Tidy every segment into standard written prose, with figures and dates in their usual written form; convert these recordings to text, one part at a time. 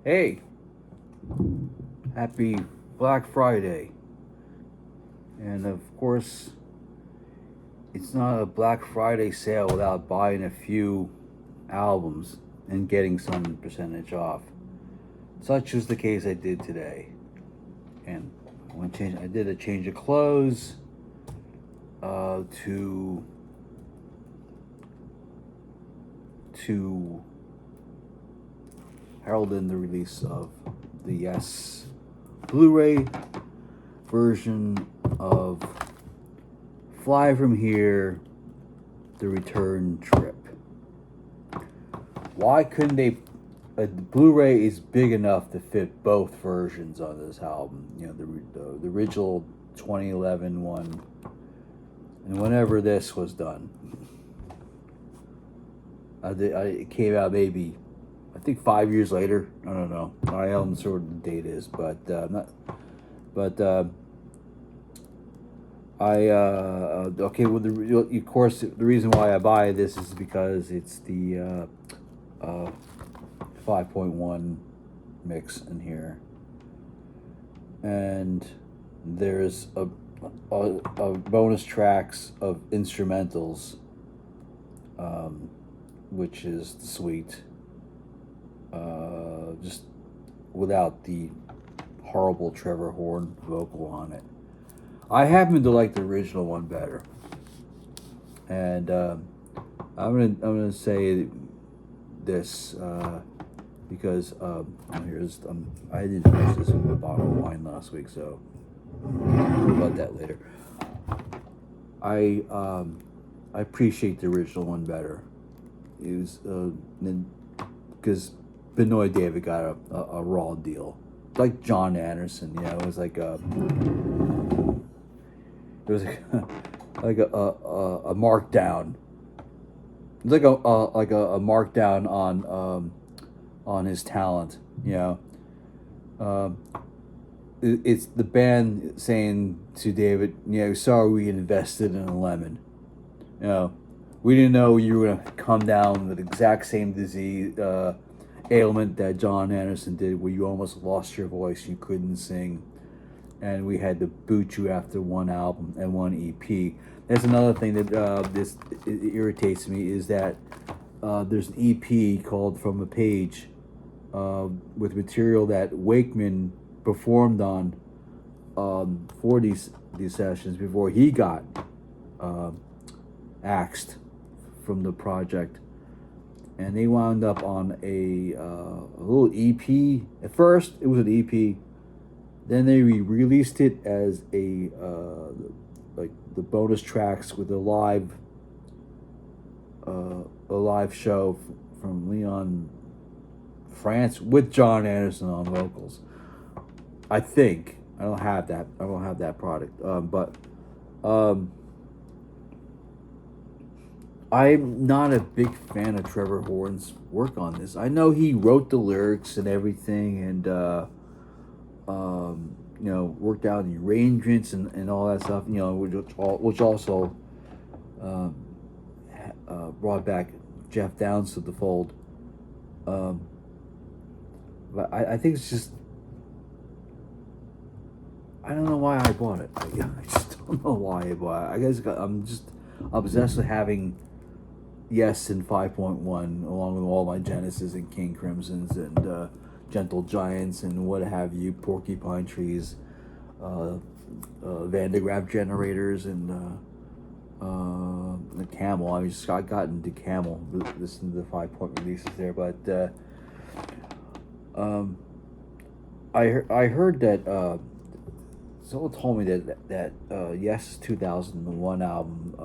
Hey, happy Black Friday. And of course, it's not a Black Friday sale without buying a few albums and getting some percentage off. Such is the case I did today. And I did a change of clothes to herald in the release of the Yes Blu Ray version of Fly From Here, The Return Trip. Why couldn't they? The Blu Ray is big enough to fit both versions on this album. You know, the original 2011 one, and whenever this was done. It came out maybe, I think 5 years later. I don't know. I don't know what the date is, but not. But okay. Well, of course, the reason why I buy this is because it's the 5.1 mix in here, and there's a bonus tracks of instrumentals, which is sweet. Just without the horrible Trevor Horn vocal on it. I happen to like the original one better, and I'm gonna say this because here's I didn't finish this with a bottle of wine last week, so we'll about that later. I appreciate the original one better. It was because Benoit David got a raw deal, like John Anderson. You know, it was like a like a markdown. It's like a markdown on his talent. You know, it's the band saying to David, you know, sorry we invested in a lemon. You know, we didn't know you were gonna come down with the exact same disease ailment that John Anderson did, where you almost lost your voice, you couldn't sing, and we had to boot you after one album and one EP. That's another thing that this irritates me is that there's an EP called From a Page with material that Wakeman performed on for these sessions before he got axed from the project, and they wound up on a little EP. At first, it was an EP. Then they released it as a like the bonus tracks with a live show from Lyon, France, with John Anderson on vocals. I think I don't have that. I don't have that product, but. I'm not a big fan of Trevor Horn's work on this. I know he wrote the lyrics and everything, and you know, worked out the arrangements and all that stuff. You know, which also brought back Jeff Downs to the fold. But I think it's just, I don't know why I bought it. I just don't know why I bought it. I guess I'm just obsessed with having Yes in 5.1, along with all my Genesis and King Crimsons and Gentle Giants and what have you, Porcupine Trees, Van de Graaff Generators, and the Camel. I just got into Camel, listen to the 5-point releases there, but I heard that someone told me that Yes 2001 album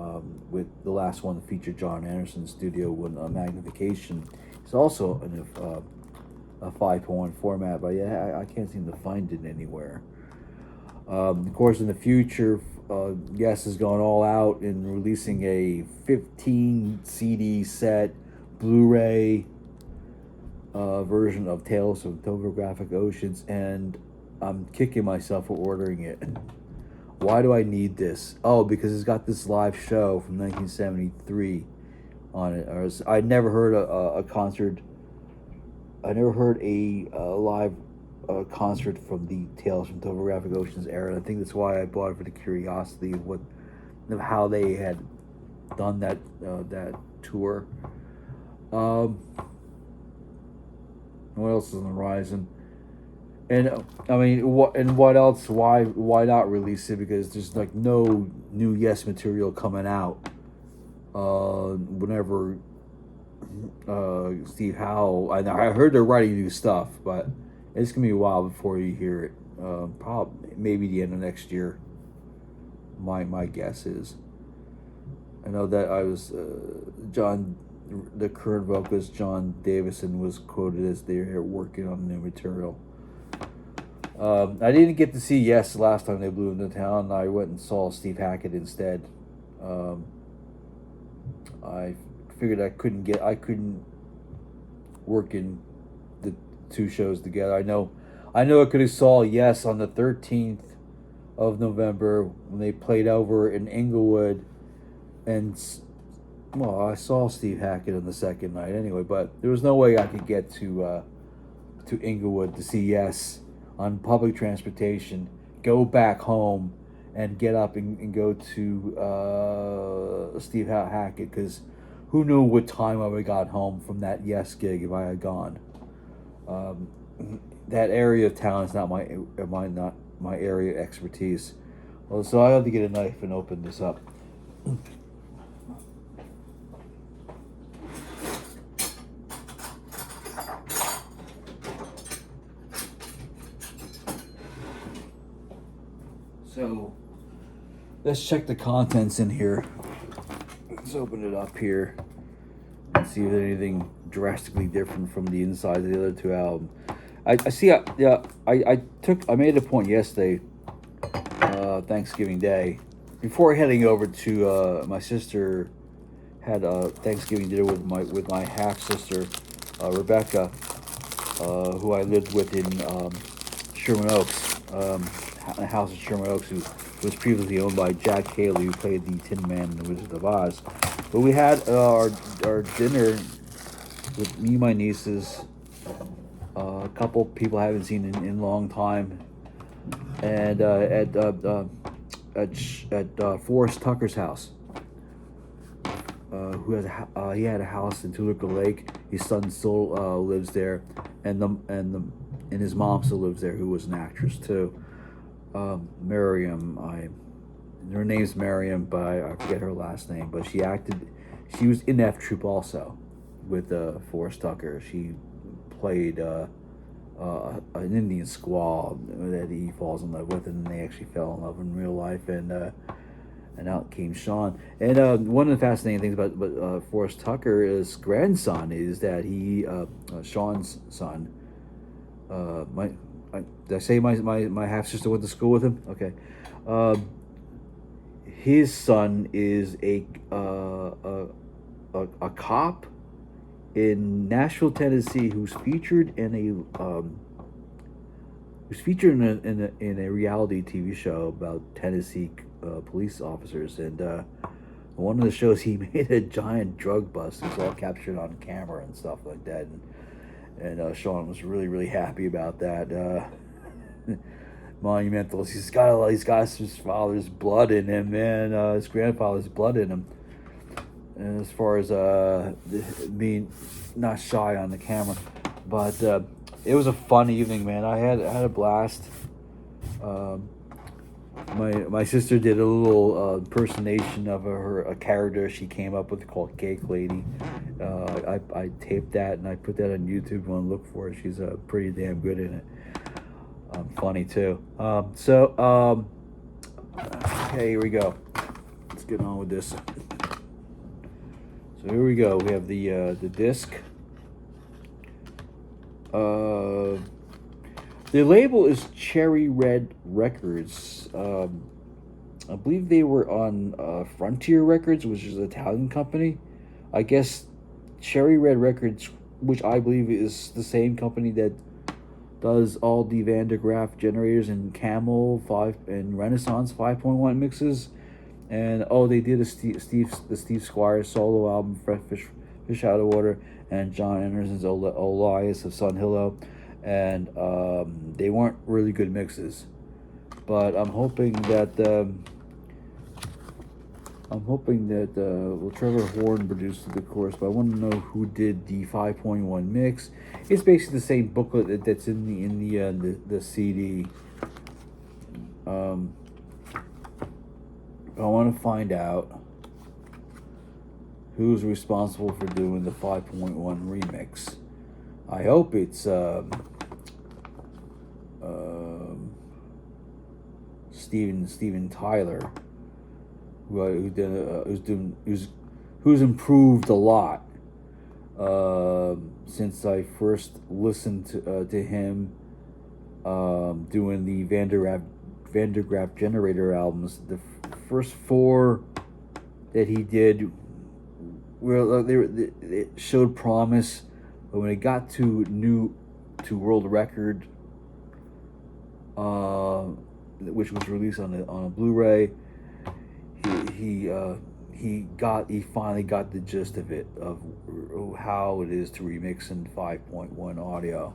with the last one that featured John Anderson's studio with magnification is also in a 5.1 format, but yeah, I can't seem to find it anywhere. Of course, in the future, Yes has gone all out in releasing a 15 CD set Blu Ray version of Tales from Topographic Oceans, and I'm kicking myself for ordering it. Why do I need this? Oh, because it's got this live show from 1973 on it. I'd never heard a concert I never heard a live concert from the Tales from Topographic Oceans era. And I think that's why I bought it, for the curiosity of how they had done that tour. Um, what else is on the horizon? And I mean, what else? Why not release it? Because there's like no new Yes material coming out. Whenever Steve Howe, I heard they're writing new stuff, but it's gonna be a while before you hear it. Probably maybe the end of next year. My guess is. I know that I was the current vocalist John Davison was quoted as they're working on new material. I didn't get to see Yes the last time they blew into town. I went and saw Steve Hackett instead. I figured I couldn't work in the two shows together. I know I could have saw Yes on the 13th of November when they played over in Inglewood, and well, I saw Steve Hackett on the second night anyway. But there was no way I could get to Inglewood to see Yes on public transportation, go back home, and get up and go to Steve Hackett, because who knew what time I would have got home from that Yes gig if I had gone. That area of town is not my area of expertise. Well, so I have to get a knife and open this up. So let's check the contents in here. Let's open it up here and see if there's anything drastically different from the inside of the other two albums. I see. I made a point yesterday, Thanksgiving Day, before heading over to my sister had a Thanksgiving dinner with my half sister, Rebecca, who I lived with in Sherman Oaks, a house in Sherman Oaks, who was previously owned by Jack Haley, who played the Tin Man in The Wizard of Oz. But we had our dinner with me, my nieces, a couple people I haven't seen in a long time, and at Forrest Tucker's house. Who has he had a house in Toluca Lake. His son still lives there, and his mom still lives there, who was an actress too. Miriam, her name's Miriam, but I forget her last name. But she was in F Troop also, with Forrest Tucker. She played an Indian squaw that he falls in love with, and they actually fell in love in real life, and out came Sean. And one of the fascinating things about Forrest Tucker's grandson is that he, Sean's son, did I say my half sister went to school with him? Okay. His son is a cop in Nashville, Tennessee, who's featured in a reality TV show about Tennessee police officers, and one of the shows he made a giant drug bust. It was all captured on camera and stuff like that, and Sean was really happy about that. Monumental. He's got his father's blood in him, man. His grandfather's blood in him. And as far as being not shy on the camera, but it was a fun evening, man. I had a blast. My sister did a little impersonation of a character she came up with called Cake Lady. I taped that and I put that on YouTube. If you want to look for it, she's pretty damn good in it. Funny too. Okay, here we go. Let's get on with this. So here we go. We have the disc. The label is Cherry Red Records. I believe they were on Frontier Records, which is an Italian company. I guess Cherry Red Records, which I believe is the same company that does all the Van de Graaff generators and Camel 5 and Renaissance 5.1 mixes. And they did the Steve Squire solo album, Fish Out of Water, and John Anderson's Elias of Sun Hillo, and they weren't really good mixes. But I'm hoping that well, Trevor Horn produced the course, but I want to know who did the 5.1 mix. It's basically the same booklet that's in the CD. I want to find out who's responsible for doing the 5.1 remix. I hope it's Steven Tyler, who's improved a lot since I first listened to him doing the Vandergraaf Generator albums. The first 4 that he did, well, they showed promise, but when it got to World Record, which was released on a Blu Ray, he finally got the gist of it, of how it is to remix in 5.1 audio.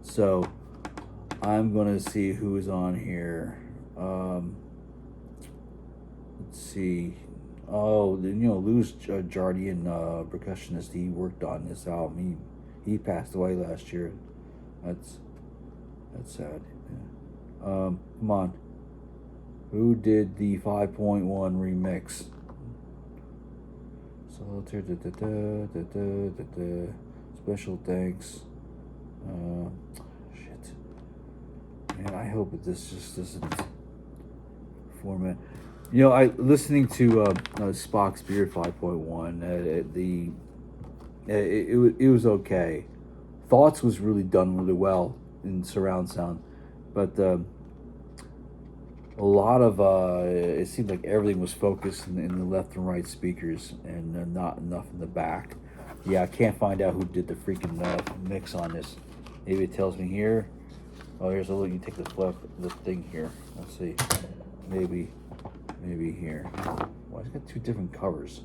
So I'm gonna see who's on here. Let's see. Oh, Louis Jardian, percussionist, he worked on this album. He passed away last year. That's sad. Yeah. Come on. Who did the 5.1 remix? Solitaire, special thanks. Shit. Man, I hope that this just doesn't format. Listening to Spock's Beard 5.1, it was okay. Thoughts was really done really well in surround sound, but a lot of it seemed like everything was focused in the left and right speakers, and not enough in the back. Yeah, I can't find out who did the freaking mix on this. Maybe it tells me here. Oh, here's a look. You take the thing here. Let's see. Maybe here. Why it's got 2 different covers?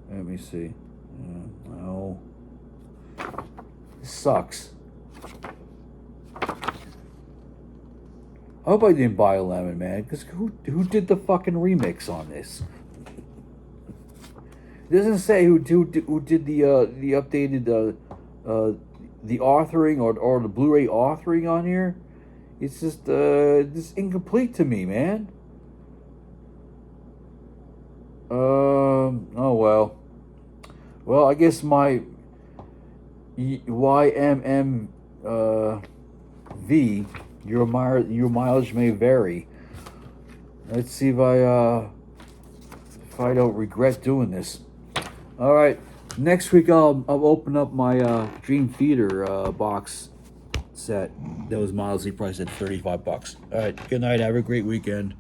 Let me see. No. This sucks. I hope I didn't buy a lemon, man. Because who did the fucking remix on this? It doesn't say who did the updated the authoring or the Blu Ray authoring on here. It's just incomplete to me, man. Oh well. Well, I guess my YMM V, your mileage may vary. Let's see if I don't regret doing this. All right, next week I'll open up my Dream Theater box set that was modestly priced at $35. All right, good night. Have a great weekend.